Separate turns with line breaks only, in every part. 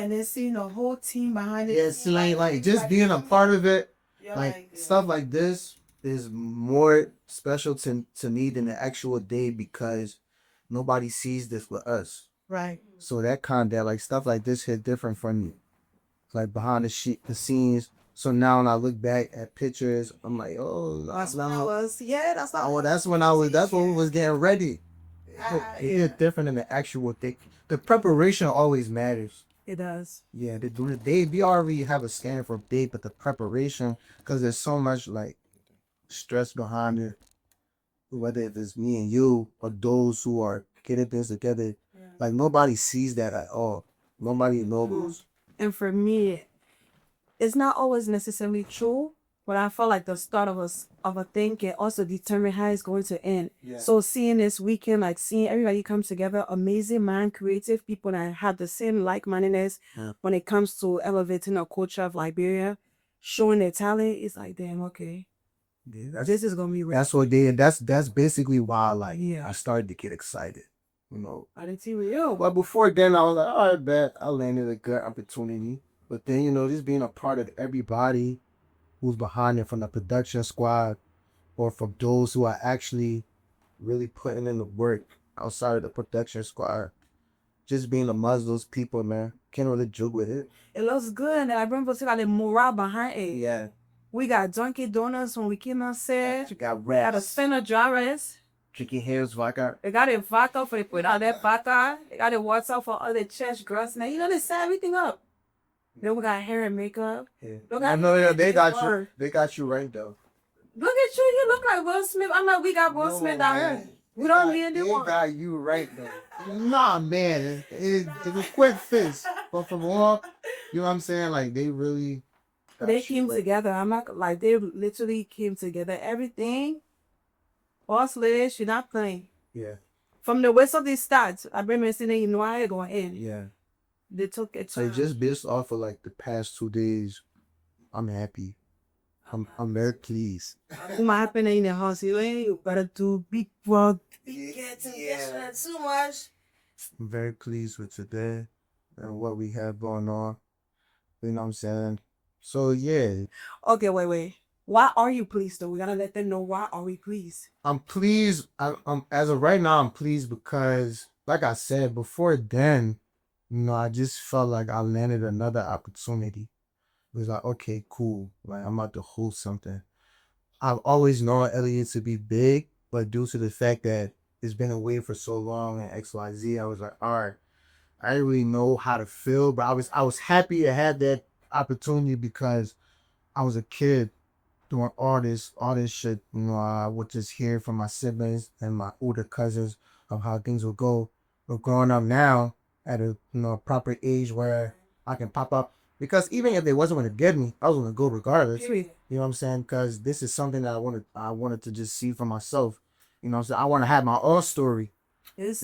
and then seeing the whole team behind it.
Yeah, it's like just being a part of it, like stuff like this is more special to me than the actual day because nobody sees this with us.
Right.
So that like stuff like this hit different from me, like behind the scenes. So now when I look back at pictures, I'm like, oh,
That's when I was,
that's when we was getting ready. It hit different than the actual thing. The preparation always matters.
It does.
Yeah, the day we already have a scan for date, but the preparation, because there's so much like stress behind it. Whether if it's me and you or those who are getting things together, like nobody sees that at all. Nobody knows.
And for me, it's not always necessarily true, but I felt like the start of a thing can also determine how it's going to end.
Yeah.
So seeing this weekend, like seeing everybody come together, amazing mind, creative people that have the same like-mindedness when it comes to elevating the culture of Liberia, showing their talent, it's like, damn, okay.
Yeah,
This is gonna be real.
that's what they and that's basically why I started to get excited. You know.
I didn't see with you.
But before then I was like, all right, bet I landed a good opportunity. But then, just being a part of everybody who's behind it, from the production squad or from those who are actually really putting in the work outside of the production squad. Just being amongst those people, man. Can't really joke with it.
It looks good, and I remember seeing the morale behind it.
Yeah.
We got Dunkin' Donuts when we came on set.
You got
We got a
wraps.
spinner dryers.
Chicken heels, vodka.
They got a vodka for the put out that vodka. They got a water for other church girls. Now they set everything up. Then we got hair and makeup.
Yeah.
I
know they got you. They got you right though.
Look at you. You look like Will Smith. I'm like, we got Will Smith out here. We don't need anyone.
They got you right though. Nah, man. It's a quick fix. But from all, you know what I'm saying? Like they really.
They came together. I'm not like they literally came together. Everything. Boss lady, she not playing.
Yeah.
From the whistle they start, I remember saying, I ain't going in.
Yeah.
They took it.
So just based off of like the past 2 days, I'm happy. I'm very pleased.
What happened in the house? You better do big work. Yeah. Too much.
I'm very pleased with today and what we have going on. You know what I'm saying? So yeah.
Okay, wait. Why are you pleased though? We gotta let them know why are we pleased.
I'm pleased. I'm as of right now, I'm pleased because, like I said before, then, I just felt like I landed another opportunity. It was like, okay, cool. Like I'm about to host something. I've always known Elliot to be big, but due to the fact that it's been away for so long and XYZ, I was like, all right, I didn't really know how to feel, but I was happy to have that opportunity because I was a kid doing all this shit. I would just hear from my siblings and my older cousins of how things would go. But growing up now at a proper age where I can pop up, because even if they wasn't going to get me, I was going to go regardless. You know what I'm saying? Because this is something that I wanted to just see for myself. You know what I'm saying? I want to have my own story.
It's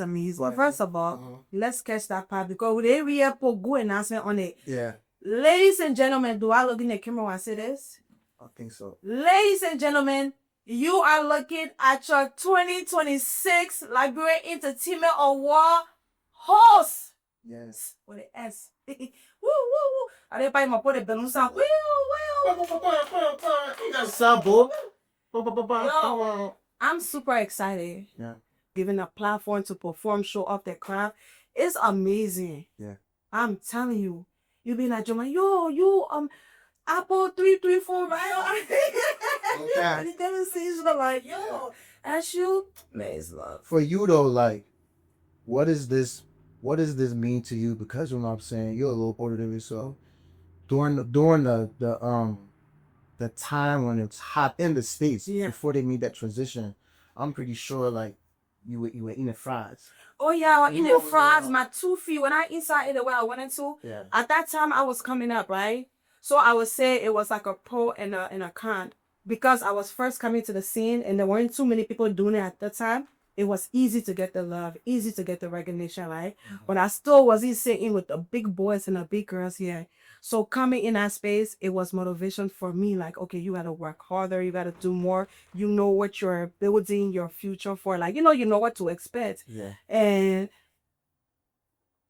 amazing. Well, first of all, let's catch that part because we have put good announcement on it.
Yeah.
Ladies and gentlemen, do I look in the camera when I say this?
I think so.
Ladies and gentlemen, you are looking at your 2026 Liberian Entertainment Award host.
Yes.
With an S. Woo, woo, woo. I didn't buy my put the balloon sound. Woo, woo. I'm super excited.
Yeah.
Given a platform to perform, show off their craft. It's amazing.
Yeah.
I'm telling you. You be like, you Apple 334, right?
Okay.
And then he's like, yo, ask you, maze love.
For you though, like, what does this mean to you? Because you know what I'm saying, you're a little older than me, so during the time when it's hot in the States, before they made that transition, I'm pretty sure like you were eating fries.
Oh yeah, I was eating fries. My 2 feet when I inside it where I went into.
Yeah.
At that time I was coming up, right? So I would say it was like a pro and a con. Because I was first coming to the scene and there weren't too many people doing it at the time, it was easy to get the love, easy to get the recognition, right? But I still wasn't sitting with the big boys and the big girls here. So coming in that space, it was motivation for me. Like, okay, you got to work harder. You got to do more. You know what you're building your future for. Like, you know what to expect.
Yeah.
And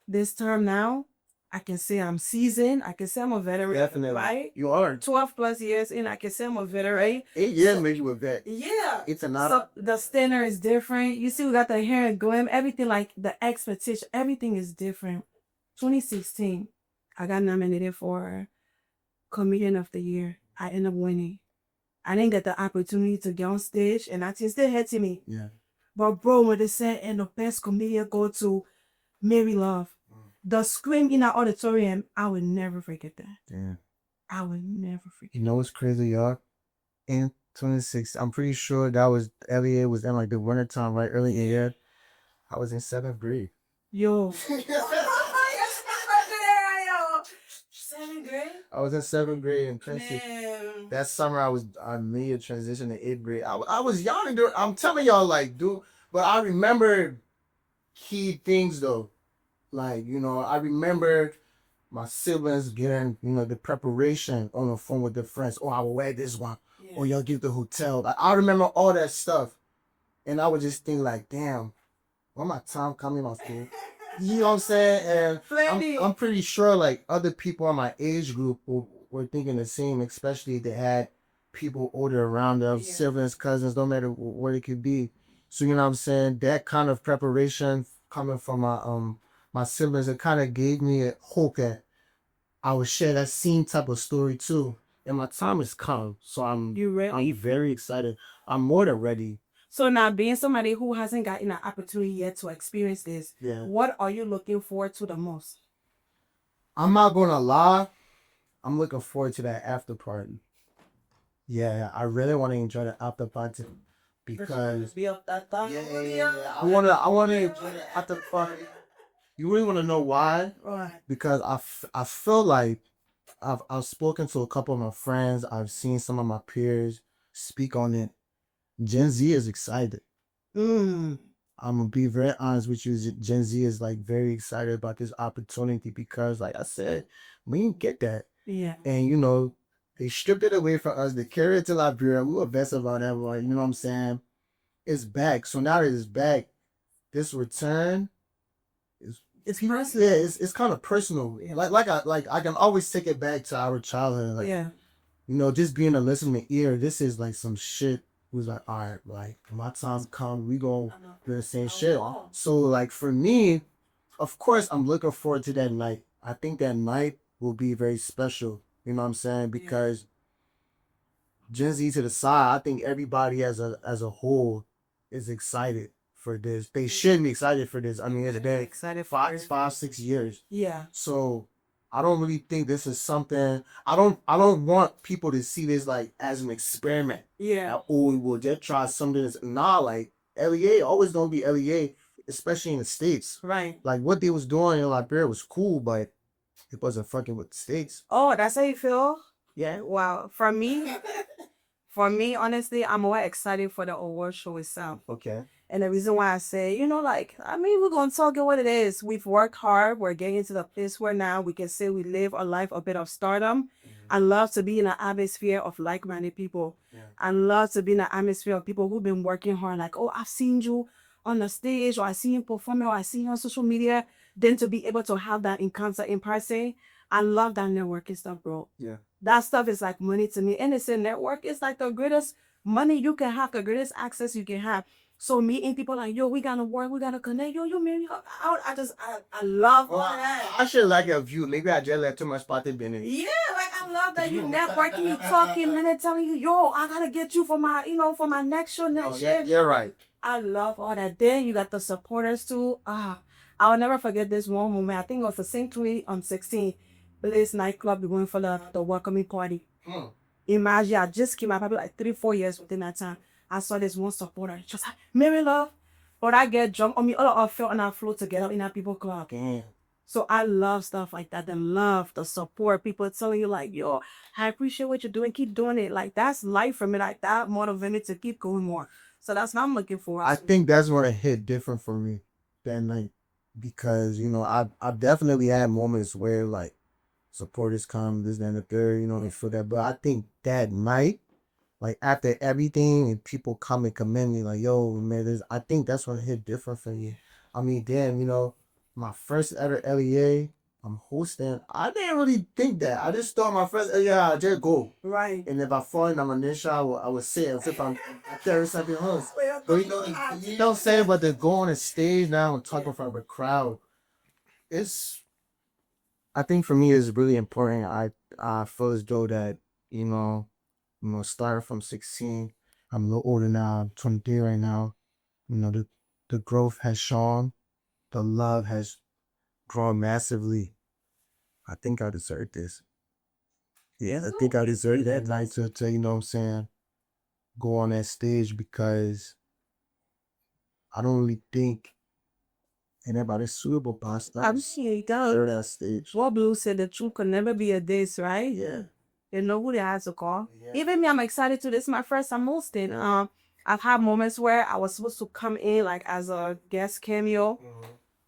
this term now, I can say I'm seasoned. I can say I'm a veteran.
Definitely.
Right?
You are.
12 plus years in, I can say I'm a veteran.
8 years makes you a vet.
Yeah.
It's
So
not.
the standard is different. You see, we got the hair and glam, everything like the expectation, everything is different. 2016, I got nominated for Comedian of the Year. I ended up winning. I didn't get the opportunity to get on stage, and that thing still hitting me.
Yeah.
But bro, when they said, and the best comedian go to Mary Love, the scream in our auditorium, I will never forget that.
Yeah.
I will never forget.
You know what's crazy, y'all? In 26, I'm pretty sure that was LEA was in like the winter time, right? Early in the year. I was in 7th grade.
Yo. 7th grade?
I was in 7th grade in 26.
Man.
That summer I made a transition to 8th grade. I was young dude. I'm telling y'all, like, dude, but I remember key things though. Like, you know, I remember my siblings getting, you know, the preparation on the phone with their friends. Oh, I will wear this one.
Yeah.
Or y'all get the hotel. Like, I remember all that stuff. And I would just think like, damn, when my time coming on school? You know what I'm saying? And I'm pretty sure like other people in my age group were thinking the same, especially if they had people older around them, siblings, cousins, no matter what it could be. So you know what I'm saying? That kind of preparation coming from my siblings, it kind of gave me a hope that I would share that same type of story too. And my time has come. So I'm very excited. I'm more than ready.
So now, being somebody who hasn't gotten an opportunity yet to experience this, what are you looking forward to the most?
I'm not gonna lie, I'm looking forward to that after party. Yeah, I really want to enjoy the after party because I wanna enjoy the after party. You really want to know why?
Right.
Because I feel like I've spoken to a couple of my friends. I've seen some of my peers speak on it. Gen Z is excited. I'm gonna be very honest with you. Gen Z is like very excited about this opportunity because, like I said, we didn't get that.
Yeah.
And you know, they stripped it away from us. They carried it to Liberia. We were best about that, but you know what I'm saying? It's back. So now that it's back, this return is
personal.
Yeah, it's kind of personal. Like I can always take it back to our childhood. Like, you know, just being a listening ear. This is like some shit. Who's like, all right, like my time come, we gonna do the same shit. So like for me, of course, I'm looking forward to that night. I think that night will be very special. You know what I'm saying? Because Gen Z to the side, I think everybody as a whole is excited for this. They should be excited for this. I mean, it's been
Excited for
5-6 years.
Yeah.
So I don't really think this is something. I don't want people to see this like as an experiment.
Yeah.
Oh, we'll just try something that's like LEA always gonna be LEA, especially in the States.
Right.
Like what they was doing in Liberia was cool, but it wasn't fucking with the States.
Oh, that's how you feel?
Yeah.
Wow. For me, honestly, I'm more excited for the award show itself.
Okay.
And the reason why I say, you know, like, I mean, we're going to talk it what it is. We've worked hard. We're getting to the place where now we can say we live a life a bit of stardom. I love to be in an atmosphere of like-minded people. I love to be in an atmosphere of people who've been working hard. Like, oh, I've seen you on the stage, or I see you performing, or I see you on social media. Then to be able to have that encounter in person, I love that networking stuff, bro.
Yeah.
That stuff is like money to me. And it's a network. It's like the greatest money you can have, the greatest access you can have. So meeting people like, yo, we gotta work, we gotta connect, yo, man, I love all that.
I should like a view. Maybe I just let too much spot been in.
Yeah, like I love that you networking, you talking, and then telling you, yo, I gotta get you for my, for my next show next year.
You're right.
I love all that. Then you got the supporters too. I'll never forget this one moment. I think it was the same 2016. Blaze nightclub, we went for the welcoming party. Imagine, I just came out probably like 3-4 years within that time. I saw this one supporter, just like, Mary Love. But I get drunk on me, all of us felt on our floor together in that people club.
Damn.
So I love stuff like that. The love, the support, people telling you like, yo, I appreciate what you're doing. Keep doing it. Like that's life for me. Like that motivated to keep going more. So that's what I'm looking for.
I think that's where it hit different for me that night. Because, I definitely had moments where like supporters come, this, that, and the third, they feel that. But I think that night, like after everything and people come and commend me like, yo, man, I think that's when it hit different for me. I mean, damn, my first ever LEA, I'm hosting. I didn't really think that. I just thought my friends, yeah, just go.
Right.
And if I fall in nomination, I would say as if I'm 30-something host. But you don't say, but to go on a stage now and talk in front of a crowd, it's, I think for me, it's really important. I feel as though that, starting from 16, I'm a little older now, I'm 23 right now. The growth has shown, the love has grown massively. I think I deserve this. Yeah, I think I deserve that night to, you know what I'm saying, go on that stage because I don't really think anybody's suitable past that.
Absolutely does.
That stage.
What Blue said, the truth could never be a diss, right?
Yeah.
You know who they had to call.
Yeah.
Even me, I'm excited too. This is my first time hosting. I've had moments where I was supposed to come in like as a guest cameo.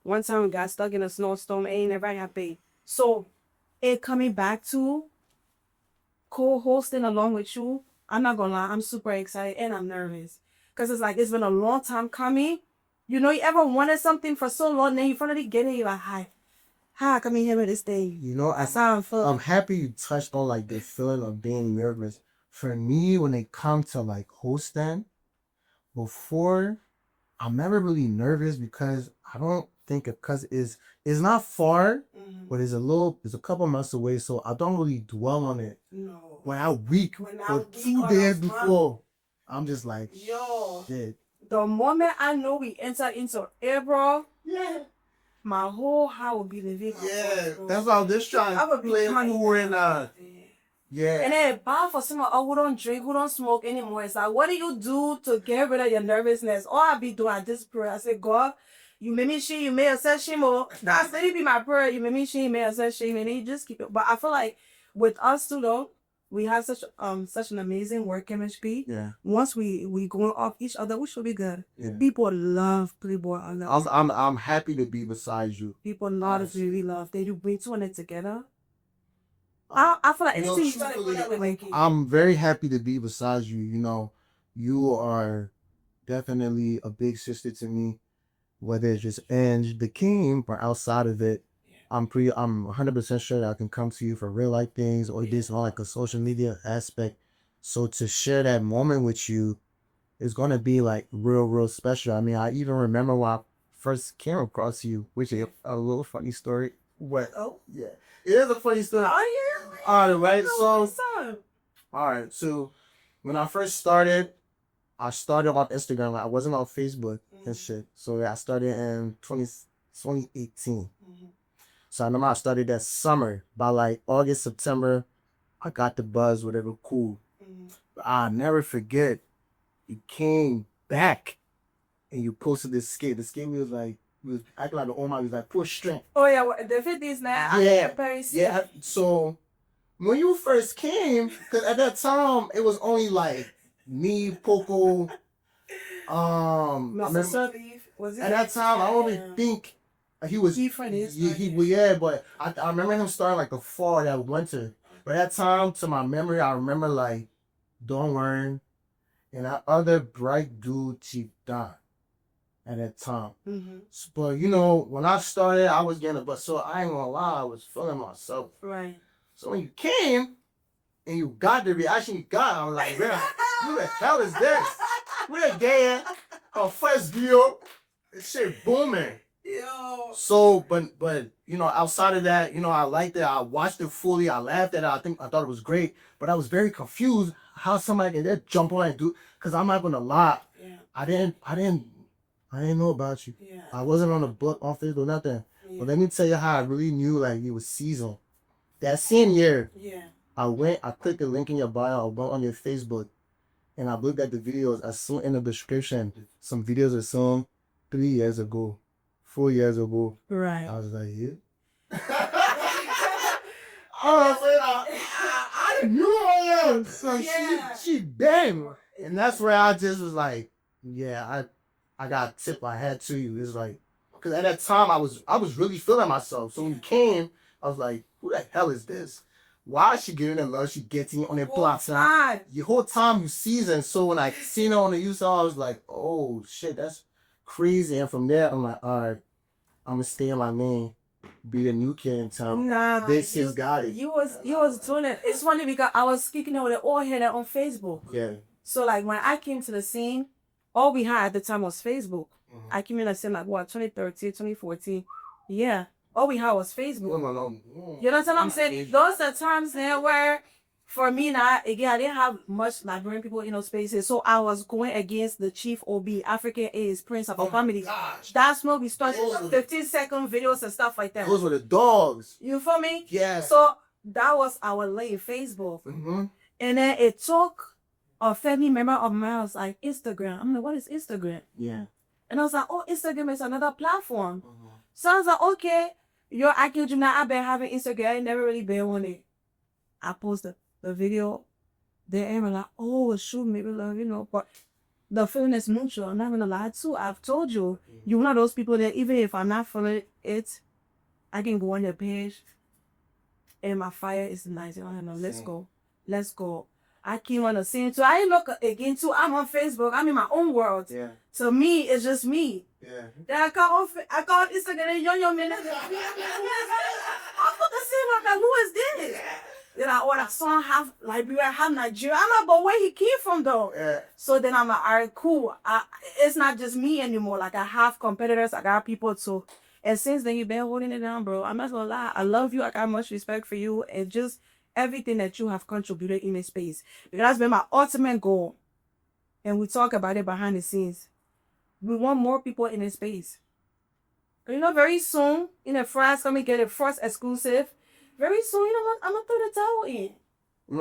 One time we got stuck in a snowstorm, ain't never got paid. So it coming back to co-hosting along with you, I'm not gonna lie, I'm super excited and I'm nervous. Cause it's like it's been a long time coming. You know, you ever wanted something for so long, then you finally get it, you're like, hi, come in here with this thing. That's how I feel.
I'm happy you touched on like the feeling of being nervous. For me, when it comes to like hosting, before I'm never really nervous because I don't think because it's not far, but it's a couple months away, so I don't really dwell on it.
No.
When I week for 2 days before, I'm just like,
yo,
shit.
The moment I know we enter into April,
Yeah.
my whole house will be living.
Yeah, that's why I'm just trying
I
to
would be
play
trying
cool and yeah.
And then bad for someone who don't drink, who don't smoke anymore. It's like, what do you do to get rid of your nervousness? All I be doing at this prayer, I say, God, you made me shame, you made yourself shame. That's really be my prayer. You made me shame, you made yourself shame, and then you just keep it. But I feel like with us too, though, we have such an amazing work chemistry.
Yeah.
Once we going off each other, we should be good.
Yeah.
People love Playboy.
I'm happy to be beside you.
People really love. They do bring two in it together. I feel like
I'm very happy to be beside you. You are definitely a big sister to me, whether it's just and the king or outside of it. I'm 100% sure that I can come to you for real life things or this on like a social media aspect. So to share that moment with you is gonna be like real special. I mean, I even remember when I first came across you, which is a little funny story. What? Oh yeah, it is a funny story. Oh yeah. All right, all right. So when I first started, I started on Instagram. I wasn't on Facebook and shit. So I started in 2018. So I remember I started that summer. By like August, September, I got the buzz, whatever, cool. But I'll never forget, you came back and you posted this skate. The skate was like, was acting like the Omar, was like, push strength.
Oh yeah, the 50s now.
Yeah. So when you first came, because at that time, it was only like me, Poco,
was it?
At that time, I only think he was but I remember him starting like the fall, that winter. But at that time, to my memory, I remember like Don't Learn and that other bright dude, Chief Don, at that time. But when I started, I was getting but so I ain't gonna lie, I was feeling myself.
Right.
So when you came and you got the reaction you got, I was like, man, who the hell is this? We're gay. Our first video, this shit booming.
Yo.
So, but outside of that, I liked it. I watched it fully. I laughed at it. I thought it was great. But I was very confused how somebody can just jump on and do. Because I'm not gonna lie, I didn't know about you.
Yeah.
I wasn't on the book, on Facebook, or nothing. Yeah. But let me tell you how I really knew like you was seasoned. That same year, I clicked the link in your bio, I went on your Facebook, and I looked at the videos. I saw in the description some videos of some 3 years ago. 4 years ago.
Right.
I was like, yeah. I knew I am. So she bam. And that's where I just was like, yeah, I got to tip my hat to you. It's like, because at that time I was really feeling myself. So when you came, I was like, who the hell is this? Why is she giving her love? She getting on their plots. The whole time you seasoned. So when I seen her on the youth, I was like, oh shit, that's crazy. And from there, I'm like, all right, I'm gonna stay in my lane. be the new kid in town.
Nah,
This is got it.
you was doing it. It's funny because I was kicking it with an old head on Facebook.
Yeah.
So like when I came to the scene, all we had at the time was Facebook.
Mhm.
I came in the scene like what 2013, 2014. Yeah. All we had was Facebook. You know what I'm saying? Those are times there where for me now, again, I didn't have much Liberian people in those spaces. So I was going against the chief OB, African A's, Prince of a Family. That's when we started 15-second videos and stuff like that.
Those were the dogs.
You feel me?
Yeah.
So that was our lane, Facebook.
Mm-hmm.
And then it took a family member of mine was like, Instagram. I'm like, what is Instagram?
Yeah.
And I was like, oh, Instagram is another platform.
Mm-hmm.
So I was like, okay, you're acting you now. I've been having Instagram. I ain't never really been on it. I posted the video. They were like, oh, shoot, maybe love, you know, but the feeling is mutual. I'm not gonna lie too. I've told you, you're one of those people that even if I'm not feeling it, I can go on your page and my fire is nice. You know, let's go. Let's go. I keep on the scene too. I look again too. I'm on Facebook. I'm in my own world.
Yeah.
To me, it's just me.
Yeah.
Then I call Instagram and yo man. I put the same like who is this? Then I order song half Liberia, half Nigeria. I'm like, but where he came from though?
Yeah.
So then I'm like, all right, cool. It's not just me anymore. Like I have competitors, I got people too. And since then you've been holding it down, bro. I'm not gonna lie. I love you. I got much respect for you. And just everything that you have contributed in this space. Because that's been my ultimate goal. And we talk about it behind the scenes. We want more people in this space. You know, very soon, in the France, let me get a first exclusive. Very soon, you know what? I'm gonna throw the towel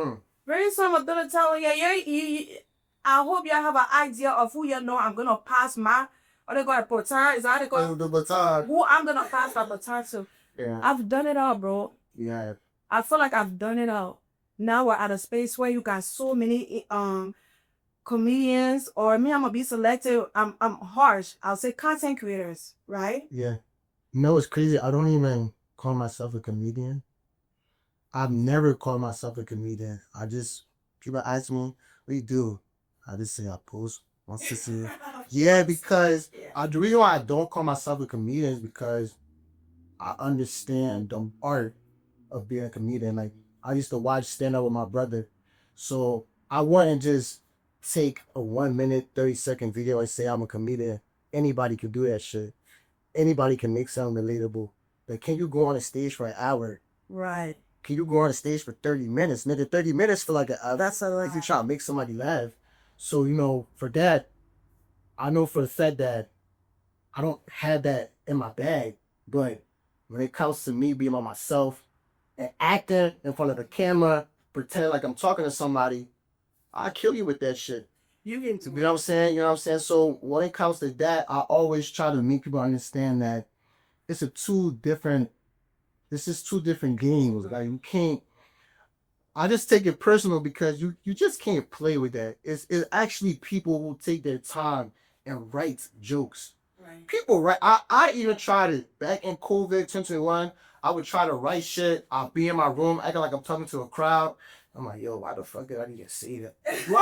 in. Very soon, I'm gonna throw the towel in. Yeah, I hope y'all have an idea of who you know I'm gonna pass my, what they call it, baton? Is that what they call it?
The baton.
Who I'm gonna pass my baton to.
Yeah.
I've done it all, bro.
Yeah.
I feel like I've done it all. Now we're at a space where you got so many comedians, or me, I'm gonna be selective. I'm harsh. I'll say content creators, right?
Yeah. You know what's crazy? I don't even call myself a comedian. I've never called myself a comedian. People ask me, what you do? I just say I post once to see. Yeah, because the reason why I don't call myself a comedian is because I understand the art of being a comedian. Like, I used to watch stand up with my brother. So I wouldn't just take a 1 minute, 30-second video and say I'm a comedian. Anybody can do that shit. Anybody can make something relatable. But can you go on a stage for an hour?
Right.
Can you go on a stage for 30 minutes? Nigga, 30 minutes feel like an hour. That's like if you try to make somebody laugh. So, you know, for that, I know for the fact that I don't have that in my bag. But when it comes to me being by myself and acting in front of the camera, pretend like I'm talking to somebody, I kill you with that shit. You know what I'm saying? You know what I'm saying? So when it comes to that, I always try to make people understand that this is two different games. Like, you can't, I just take it personal because you just can't play with that. It's actually people who take their time and write jokes. Right. People write. I even tried it back in COVID 2021. I would try to write shit. I'll be in my room acting like I'm talking to a crowd. I'm like, yo, why the fuck did I even say that? Do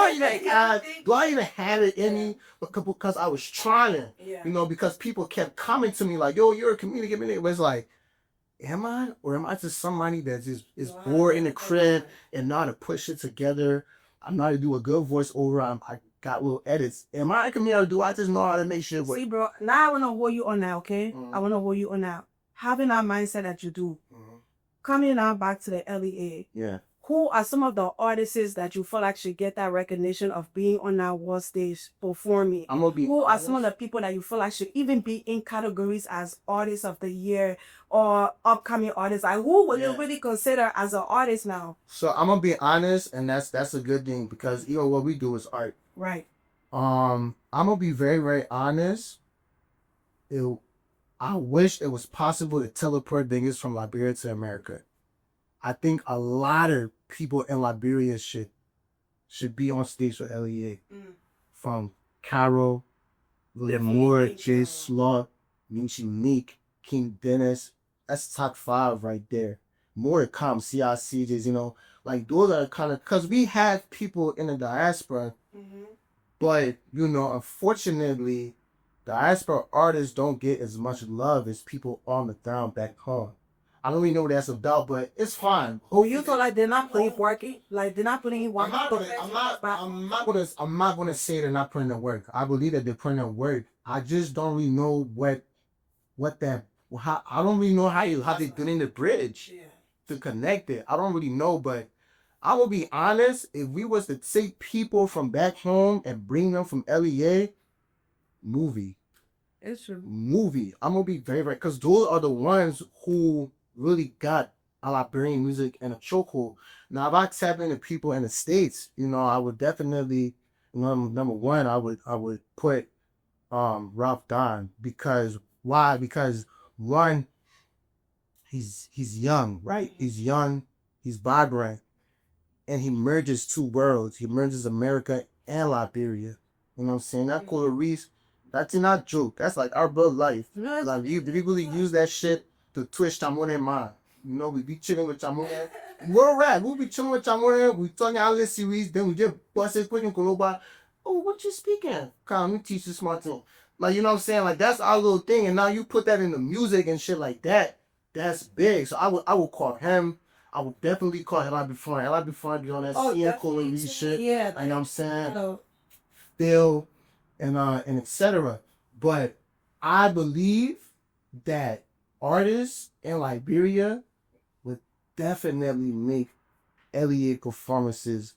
I even have it in me? Because I was trying, you know, because people kept coming to me like, yo, you're a comedian. But it's like, am I? Or am I just somebody that just is bored in the crib and know how to push it together? I know how to do a good voiceover. I got little edits. Am I a comedian? Or do I just know how to make shit work?
See, bro, now I want to hold you on now, okay? I want to hold you on now. Having that mindset that you do. Coming now back to the LEA.
Yeah.
Who are some of the artists that you feel like should get that recognition of being on that world stage performing? Who are some of the people that you feel like should even be in categories as artists of the year or upcoming artists? Like, who would you really consider as an artist now?
So I'm gonna be honest, and that's a good thing because even what we do is art.
Right.
I'm gonna be very, very honest. I wish it was possible to teleport niggas from Liberia to America. I think a lot of people in Liberia should be on stage for LEA. From Caro, Lemore, J. Slaw, Minchi Meek, King Dennis. That's top 5 right there. More to come, CICJs, you know. Like, those are kind of, because we have people in the diaspora, but, you know, unfortunately, diaspora artists don't get as much love as people on the ground back home. I don't really know what that's about, but it's fine.
Oh, you feel like they're not playing working? Like they're not putting in work?
I'm not gonna say they're not putting in work. I believe that they're putting in work. I just don't really know what that how I don't really know how they put in the bridge to connect it. I don't really know, but I will be honest, if we was to take people from back home and bring them from LEA, movie.
It's true.
Movie. I'm gonna be very right because those are the ones who really got a Liberian music in a chokehold. Now, if I tap into people in the States, I would definitely, number one, I would put Ralph Don because why? Because one, he's young, right? He's young, he's vibrant, and he merges two worlds. He merges America and Liberia. You know what I'm saying? That Cola Reese, that's not joke. That's like our blood life. Like we really use that shit to twist Chamon and mind. We be chilling with Chamon. We're right. We'll be chilling with Chamon. We talking out this series. Then we just bust it quick and Koloba. Oh, what you speaking? Come, let me teach you smart thing. Like, you know what I'm saying? Like, that's our little thing. And now you put that in the music and shit like that. That's big. So I would call him. I would definitely call LIB before. LIB before be on that CN Cola shit.
Yeah.
You know what I'm saying? Bill and etc. But I believe that artists in Liberia would definitely make LEA performances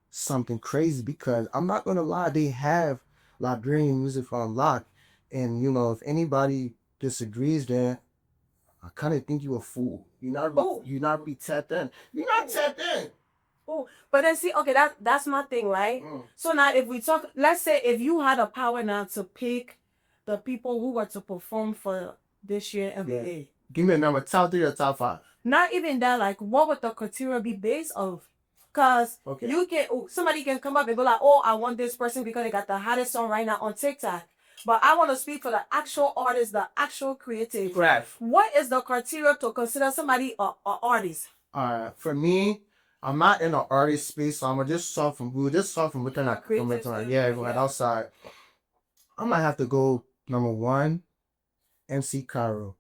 something crazy because I'm not gonna lie, they have Liberian music on lock. And if anybody disagrees, then I kind of think you a fool. You're not really tapped in. You're not tapped in.
Oh, but then see, okay, that's my thing, right? So now if we talk, let's say if you had a power now to pick the people who were to perform for this year MBA.
Give me a number, top 3 or top 5.
Not even that, like what would the criteria be based of? Cause you can somebody can come up and be like, oh, I want this person because they got the hottest song right now on TikTok. But I want to speak for the actual artist, the actual creative.
Right.
What is the criteria to consider somebody an artist?
For me, I'm not in the artist space, so I'm just saw from within that right outside. I might have to go number 1, MC Caro.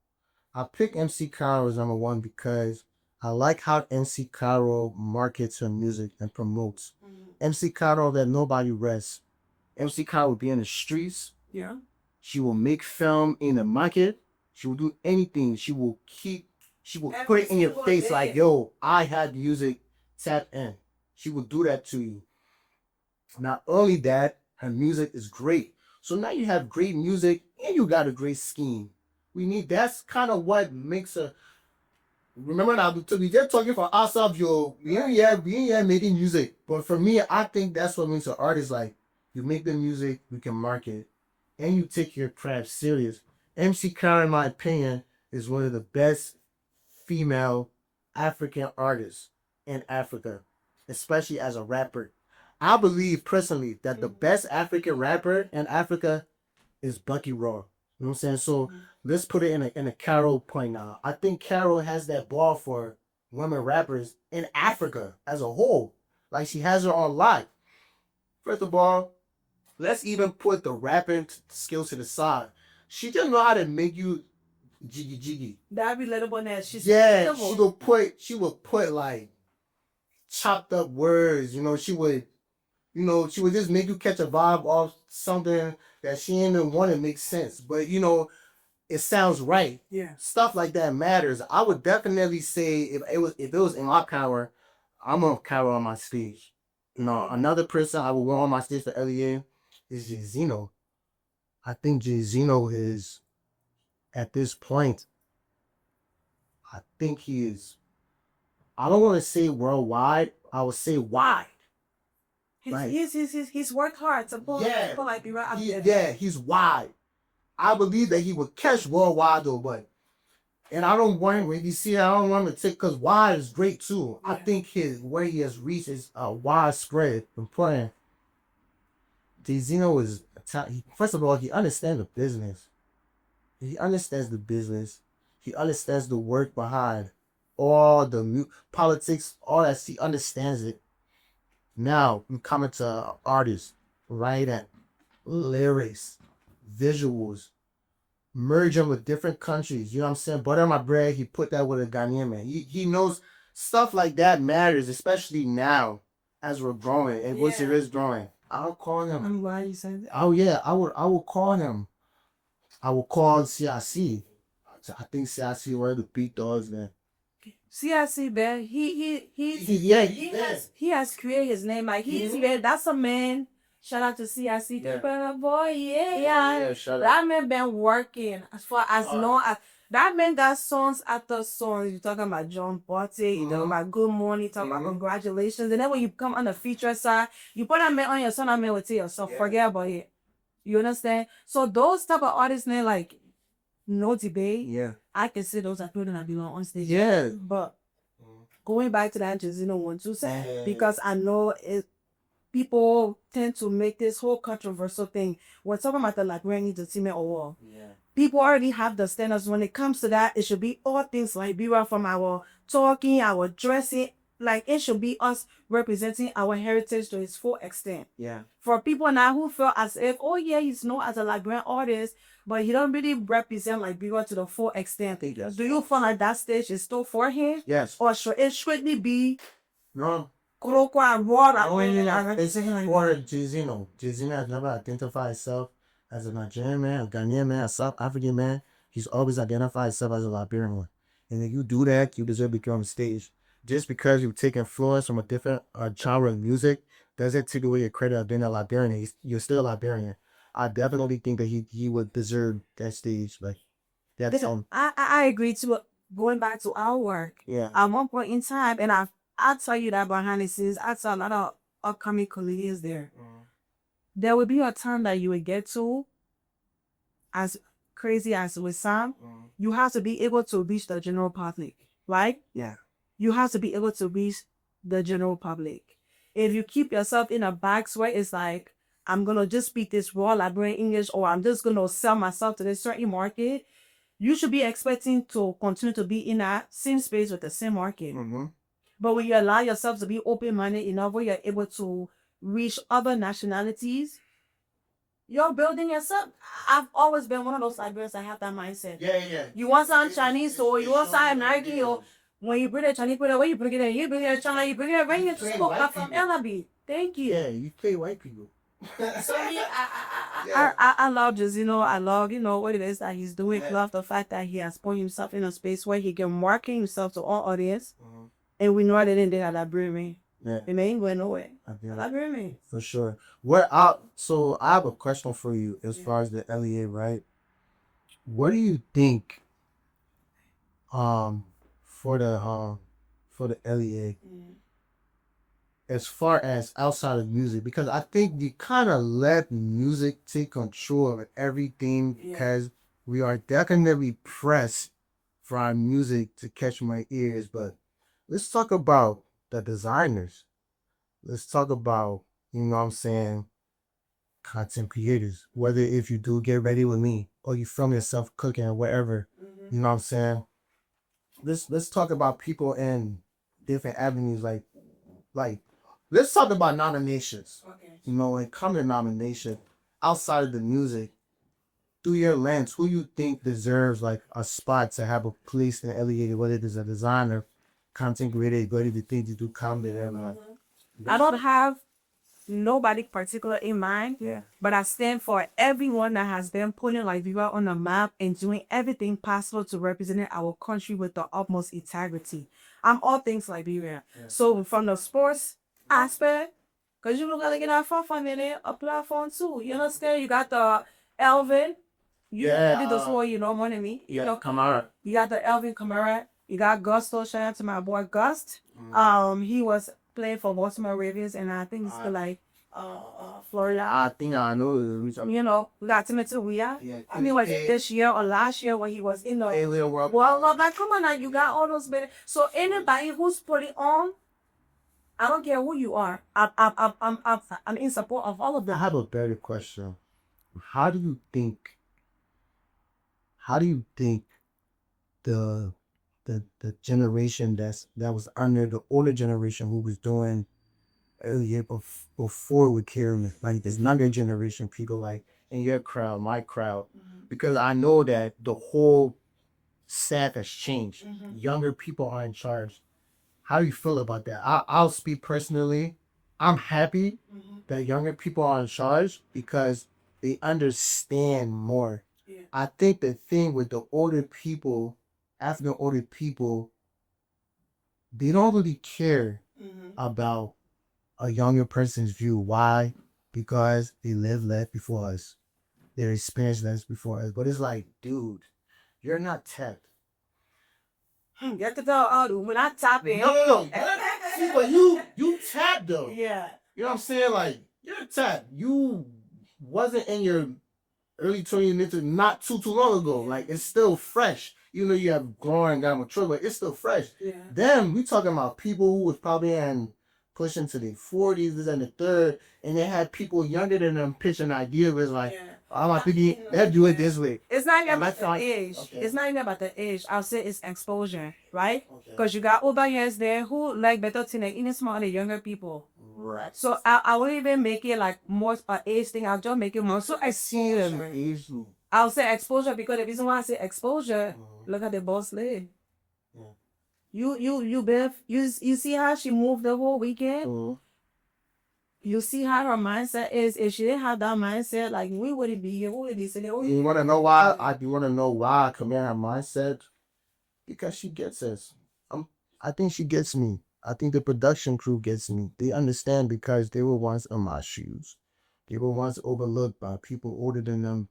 I pick MC Caro as number 1 because I like how MC Caro markets her music and promotes. MC Caro that nobody rests. MC Caro will be in the streets.
Yeah.
She will make film in the market. She will do anything. She will put it in your face like, yo, I had music, tap in. She will do that to you. Not only that, her music is great. So now you have great music and you got a great scheme. That's kind of what makes a, remember now, we just talking for ourselves, yo, we ain't yet making music. But for me, I think that's what makes an artist like, you make the music, you can market, and you take your craft serious. MC Karen, in my opinion, is one of the best female African artists in Africa, especially as a rapper. I believe personally that the best African rapper in Africa is Bucky Raw. You know what I'm saying? So let's put it in a Carol point now. I think Carol has that ball for women rappers in Africa as a whole. Like she has her on lock. First of all, let's even put the rapping skills to the side. She just know how to make you jiggy.
That relatable. She's
she would put like chopped up words. She would just make you catch a vibe off something that she didn't want to make sense. But it sounds right.
Yeah.
Stuff like that matters. I would definitely say if it was in my power, I'm gonna cover on my stage. Another person I would want on my stage for LEA is Jay Zeno. I think Jay Zeno is at this point. I think he is. I don't want to say worldwide. I would say wide.
He's worked hard to pull people like you right.
He's wide. I believe that he would catch worldwide though, and I don't want him. If you see, I don't want him to take because wide is great too. Yeah. I think where he has reached is widespread from playing. Zeno is first of all, he understands the business. He understands the business. He understands the work behind all the politics, all that. He understands it. Now we come into artists, right? And lyrics, visuals, merge them with different countries. You know what I'm saying? Butter my bread. He put that with a Ghanaian man. He knows stuff like that matters, especially now as we're growing and once it is growing. I'll call him.
I'm glad you said that.
Oh yeah, I will call him. I will call CIC. I think CIC were the beat dogs, man.
CIC, man, he has created his name. Like that's a man. Shout out to CIC.
Yeah.
Boy, yeah.
Shout out.
That man been working as far as long as that man got songs after songs. You talking about John Botte, you talking about Good Morning, you talking about Congratulations, and then when you come on the feature side, you put that man on your song, that man will tell yourself, forget about it. You understand? So those type of artists, man, like no debate.
Yeah.
I can see those are people that belong on stage.
Yeah.
But going back to that, just want to say because I know it. People tend to make this whole controversial thing. We're talking about the Liberian Entertainment Award. Yeah. People already have the standards. When it comes to that, it should be all things Liberia, from our talking, our dressing. Like, it should be us representing our heritage to its full extent. Yeah. For people now who feel as if, oh yeah, he's known as a Liberian artist, but he don't really represent Liberia to the full extent. Do you feel like that stage is still for him?
Yes.
Or should it strictly be
No.
It's
for Jizino. Jizino has never identified himself as a Nigerian man, a Ghanaian man, a South African man. He's always identified himself as a Liberian one. And if you do that, you deserve to be on stage. Just because you take influence from a different genre of music doesn't take away your credit of being a Liberian. You're still a Liberian. I definitely think that he would deserve that stage. Like that's
I agree too. Going back to our work, at one point in time, and I'll tell you that behind the scenes, I tell a lot of upcoming colleagues there. There will be a time that you will get to, as crazy as with Sam, you have to be able to reach the general public, right? Yeah. You have to be able to reach the general public. If you keep yourself in a box where it's like, I'm going to just speak this raw Liberian English, or I'm just going to sell myself to this certain market, you should be expecting to continue to be in that same space with the same market. But when you allow yourself to be open-minded enough where you're able to reach other nationalities, you're building yourself. I've always been one of those Liberians that have that mindset. Yeah. You want some Chinese, or you want some American, or when you bring a Chinese people, when you bring it in, you bring it in China, you bring it right here to school. I'm from LIB. Thank you.
Yeah, you play white people.
So I love Jazino. I love, what it is that he's doing. I love the fact that he has put himself in a space where he can market himself to all audience. And we know that in there that bring me. Yeah. It ain't going nowhere. That bring me.
For sure. So I have a question for you as far as the LEA, right? What do you think for the LEA as far as outside of music? Because I think you kind of let music take control of everything because we are definitely pressed for our music to catch my ears. But let's talk about the designers. Let's talk about, you know what I'm saying, content creators. Whether if you do Get Ready With Me or you film yourself cooking or whatever, you know what I'm saying? Let's talk about people in different avenues. Like let's talk about nominations. Okay. You know, when it comes to nomination, outside of the music, through your lens, who you think deserves like a spot to have a place in LEA, whether it is a designer, content creator, whether the things you do comment and
I don't have nobody particular in mind. Yeah. But I stand for everyone that has been putting Liberia on the map and doing everything possible to represent our country with the utmost integrity. I'm all things Liberia. Yeah. So from the sports aspect, because you look like that for a platform too. You understand? You got the Elvin. You did the whole, more than me.
Yeah, Kamara.
You got the Elvin Kamara. You got Gusto. Shout out to my boy Gust. He was playing for Baltimore Ravens, and I think it's like Florida.
I think I know.
We got Timothy Weah. Yeah, I mean, this year or last year when he was in the
Alien World.
Well, like, come on now, you got all those better. So anybody who's putting on, I don't care who you are. I'm in support of all of them.
I have a better question. How do you think the generation that was under the older generation who was doing earlier before with Karen, like this younger generation, people like in your crowd, my crowd, because I know that the whole set has changed. Younger people are in charge. How do you feel about that? I'll speak personally. I'm happy that younger people are in charge because they understand more.
Yeah.
I think the thing with the older people, African older people, they don't really care about a younger person's view. Why? Because they lived life before us. They experienced life before us. But it's like, dude, you're not tech.
Get the dog out when I tap in.
No. See, but you tap though.
Yeah.
You know what I'm saying? Like, you're tap. You wasn't in your early 20s not too long ago. Like, it's still fresh. Even though you have grown and got mature, but it's still fresh.
Yeah.
Then we talking about people who was probably in pushing to their 40s, this and the third, and they had people younger than them pitching ideas. Was like, I'm thinking, let's do it this way.
It's not even
And
about the
like,
age.
okay.
It's not even about the age. I'll say it's exposure, right?
Okay.
Because you got older years there who like better to like even smaller younger people.
Right.
So I won't even make it like more an age thing. I'll just make it more so I see them. I'll say exposure because the reason why I say exposure, look at the boss lady. You Beth, you see how she moved the whole weekend? You see how her mindset is. If she didn't have that mindset, like we wouldn't be here. We would be sitting there.
You wanna know why? You wanna know why I command her mindset? Because she gets us. I think she gets me. I think the production crew gets me. They understand because they were once in my shoes. They were once overlooked by people older than them.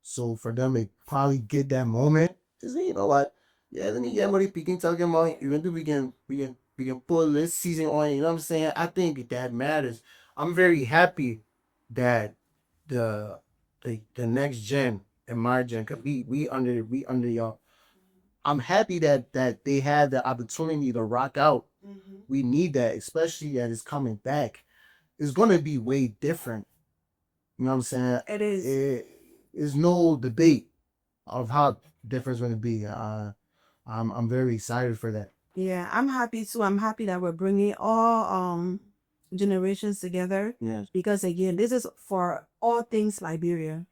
So for them to probably get that moment, just say, you know what? Yeah, let me get money picking talking about even though we can pull this season on, you know what I'm saying? I think that matters. I'm very happy that the next gen and my gen, cause we under y'all. I'm happy that they had the opportunity to rock out. We need that, especially that it's coming back. It's gonna be way different. You know what I'm saying?
It is.
There's no debate of how different it's gonna be. I'm very excited for that.
Yeah, I'm happy too. I'm happy that we're bringing all generations together.
Yes.
Because again, this is for all things Liberia.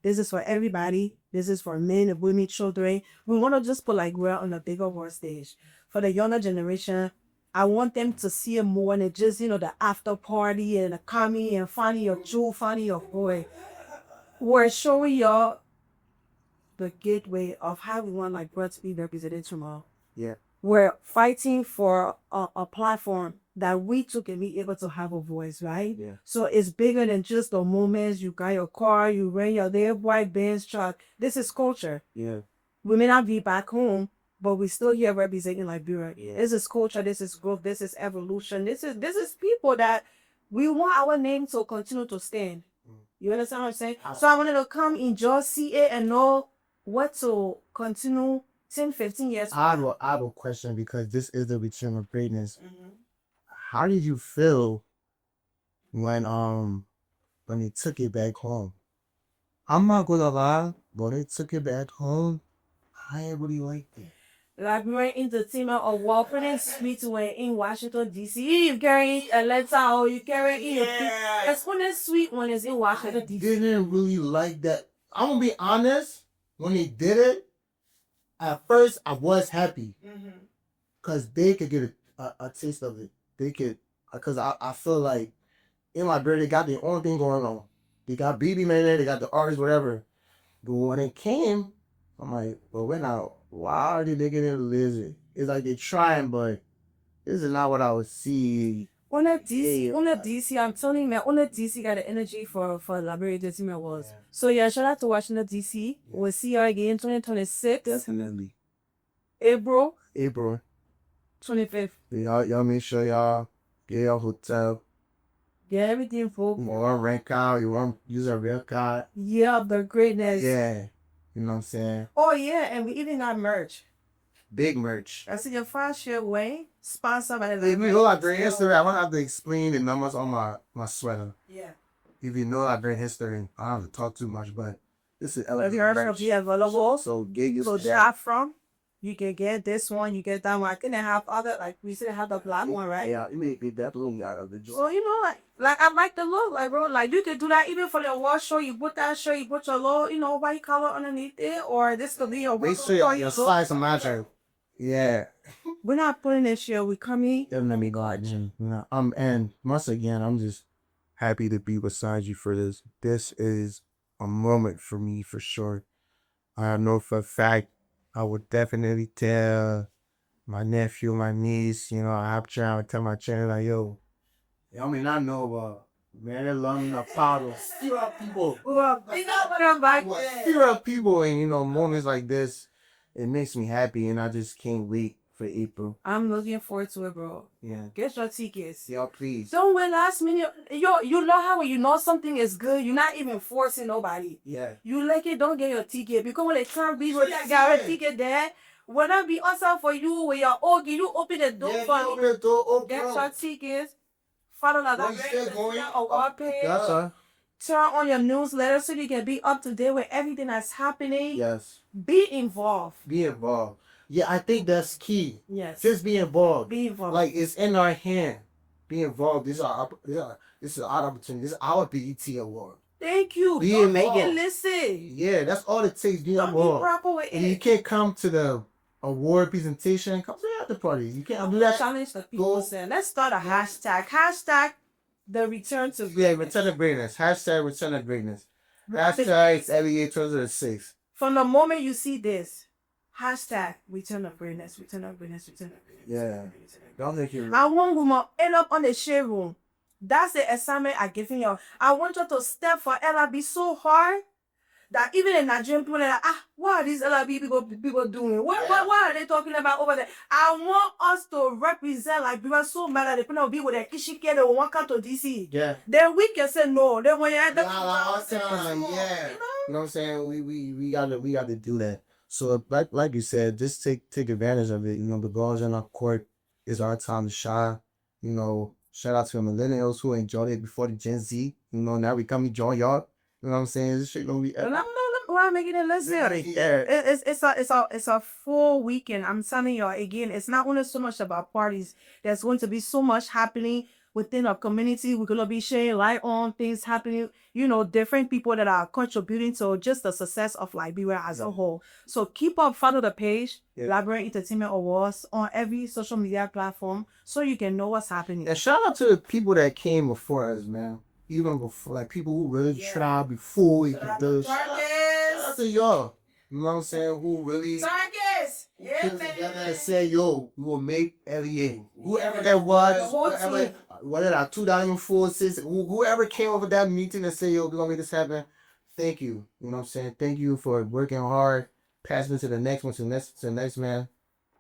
This is for everybody. This is for men, women, children. We want to just put like we're on a bigger world stage. For the younger generation, I want them to see it more than just, the after party and the coming and finding your jewel, finding your boy. We're showing y'all the gateway of how we want like birth to be represented tomorrow.
Yeah.
We're fighting for a platform that we too can be able to have a voice, right?
Yeah.
So it's bigger than just the moments you got your car, you rent your their white Benz truck. This is culture.
Yeah.
We may not be back home, but we still here representing Liberia.
Yeah.
This is culture, this is growth, this is evolution. This is people that we want our name to continue to stand. You understand what I'm saying? So I wanted to come enjoy, see it, and know what to continue 10, 15 years.
I have a question because this is the return of greatness. How did you feel when they took it back home? I'm not gonna lie, when they took it back home, I ain't really liked it.
Liberian Entertainment Awards, pretty sweet when in Washington D.C. You carry a letter or you carry in it's pretty sweet when it's in Washington D.C.
Didn't really like that. I'm gonna be honest. When they did it, at first I was happy because they could get a taste of it. They could, because I feel like in Liberia they got their own thing going on. They got BB Man there, they got the artists, whatever. But when it came, I'm like, well, we're not. Why did they get into Lizard? It's like they're trying, but this is not what I would see.
On the DC, I'm telling you, man, on the DC got the energy for Liberian Entertainment Awards. Yeah. So yeah, shout out to Washington DC. Yeah. We'll see you again 2026.
Definitely.
April 25th.
Y'all make sure y'all get your hotel.
Get everything full.
You want to rent car, you want to use a real card.
Yeah, the greatness.
Yeah. You know what I'm saying?
Oh yeah, and we even got merch.
Big merch.
I see your 5-share way sponsored by the.
If you know Liberian history, I won't have to explain the numbers on my sweater.
Yeah. If
you know Liberian history, I don't have to talk too much, but this is
Have you heard of the available?
So get you.
So they're from. You can get this one, you get that one. I couldn't have other, like, we still have the black one, right?
Yeah, you may get that little out of the joint.
So, you know, like I like the look, like, bro, like, you can do that even for the award show. You put that shirt, you put your little, you know, white color underneath it, or this could be your
Make sure your slides are matching. Yeah.
We're not putting this shit. We coming.
Let me go out, Jim. And once again, I'm just happy to be beside you for this. This is a moment for me for sure. I know for a fact I would definitely tell my nephew, my niece, you know, I'm trying to tell my children like, yo, I mean, I know, man, they're learning the power. Stir up people. Stir up people, and you know, moments like this, it makes me happy, and I just can't wait for April.
I'm looking forward to it, bro.
Yeah.
Get your tickets.
Yeah, please.
Don't wait last minute. Yo, you know how when you know something is good, you're not even forcing nobody.
Yeah.
You like it, don't get your ticket. Because when they can't be with that guy a ticket there, will not be awesome for you when you're okay. You open the door for
open the door,
get your tickets. Follow that award page.
Yes, sir.
Turn on your newsletter so you can be up to date with everything that's happening.
Yes.
Be involved.
Be involved. Yeah, I think that's key.
Yes.
Just be involved.
Be involved.
Like, it's in our hand. Be involved. This is our opportunity. This is our BET award.
Thank you.
Be
Don't
involved.
make it listen.
Yeah, that's all it takes. Be
Don't
involved.
be proper with
And
it.
you can't come to the award presentation. Come to the after party. You can't do that.
Challenge the people. Saying, let's start a hashtag. Hashtag the return to
greatness. Yeah, return to greatness. Hashtag return to greatness. Hashtag LIB 2006.
From the moment you see this, hashtag return of greatness, return of greatness, return of greatness.
Yeah. Don't think you're
I want woman end up on the shade room. That's the assignment I giving you. I want you to step for LIB so hard that even in Nigerian people are like, what are these LIB people doing? What are they talking about over there? I want us to represent like people are so mad that the people will be with their kitchen care, they will want to come to DC.
Yeah.
Then we can say no. Then when you're at the
yeah. You know what I'm saying? We gotta do that. So like you said, just take advantage of it. You know, the balls in our court is our time to shine. You know, shout out to the millennials who enjoyed it before the Gen Z. You know, now we come enjoy y'all. You know what I'm saying? This shit gonna be epic.
Why making it less serious?
Yeah.
It's a full weekend. I'm telling y'all again, it's not only so much about parties. There's going to be so much happening within our community. We're gonna be sharing light on things happening, you know, different people that are contributing to just the success of Liberia as a whole. So keep up, follow the page, Liberian Entertainment Awards on every social media platform so you can know what's happening.
And shout out to the people that came before us, man. Even before, like people who really tried before we could do it. Shout out to y'all. You know what I'm saying? Who really put together and said, yo, we will make LEA. Whoever that was, whether that 2004, 6, whoever came over that meeting and said, yo, we're gonna make this happen. Thank you. You know what I'm saying? Thank you for working hard, passing it to the next one, to the next man.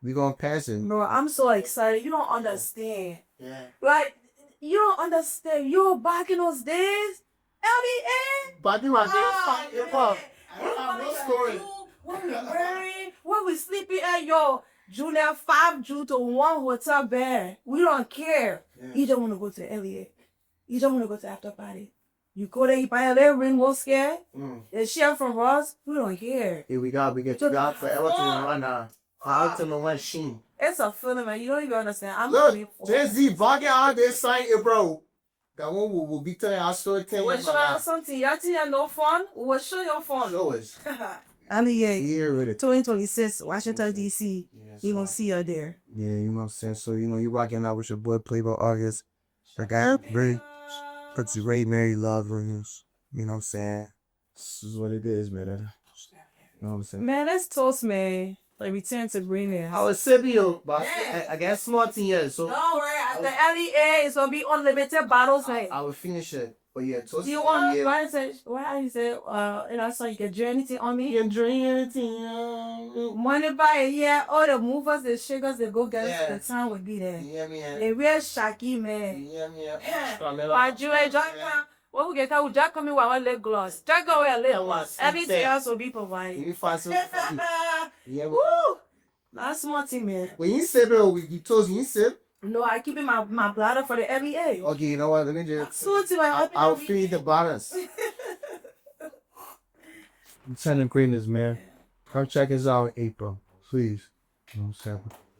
We gonna pass it.
Bro, I'm so excited. You don't understand.
Yeah.
Like, you don't understand. You're back in those days. LBA.
Back in my days.
What we wearing? What we sleeping at your Junior 5 June to 1 hotel bed. We don't care. Yeah. You don't want to go to LA. You don't want to go to after party. You go there, you buy a little ring, won't scare. And share from us. We don't care.
Here we get to God forever to run now. How to know what she.
It's a feeling, man. You don't even understand. I'm
look, Gen Z, Voggy out there saying it, bro. That one will be telling our story.
We'll show you something. Y'all think you no fun? We'll show you fun.
Show us.
LEA 2026, Washington, D.C. You're going to see her there.
Yeah, you know what I'm saying? So, you know, you rocking out with your boy, Playboy August. I got great. It's great Mary Love rings. You know what I'm saying? This is what it is, man. You know what I'm saying?
Man, let's toast, man. Like, return to greatness.
I was Sibio, but I got smart in here, so.
Don't worry, at the LEA, it's going to be unlimited bottles, man.
I will finish it. But yeah, toast.
Do you want me to say, why you say, and I saw you can drink anything on me?
You can drink anything.
Money by it, yeah. All the movers, the shakers, the go getters, the time would be there.
Yeah, man.
They real Shaki, man.
Yeah.
But you enjoy that. What we get that with Jack coming with our lip gloss. Jack go with a lip gloss. Everything else will be provided.
You find some. Yeah,
woo! That's smart thing, man.
When you sip it, you toast, you sip.
No, I keep in my bladder for the LEA.
Okay, you know what? Let me just. I'll feed the bottles. Lieutenant Greatness, man. Come check us out in April, please. You know what I'm saying?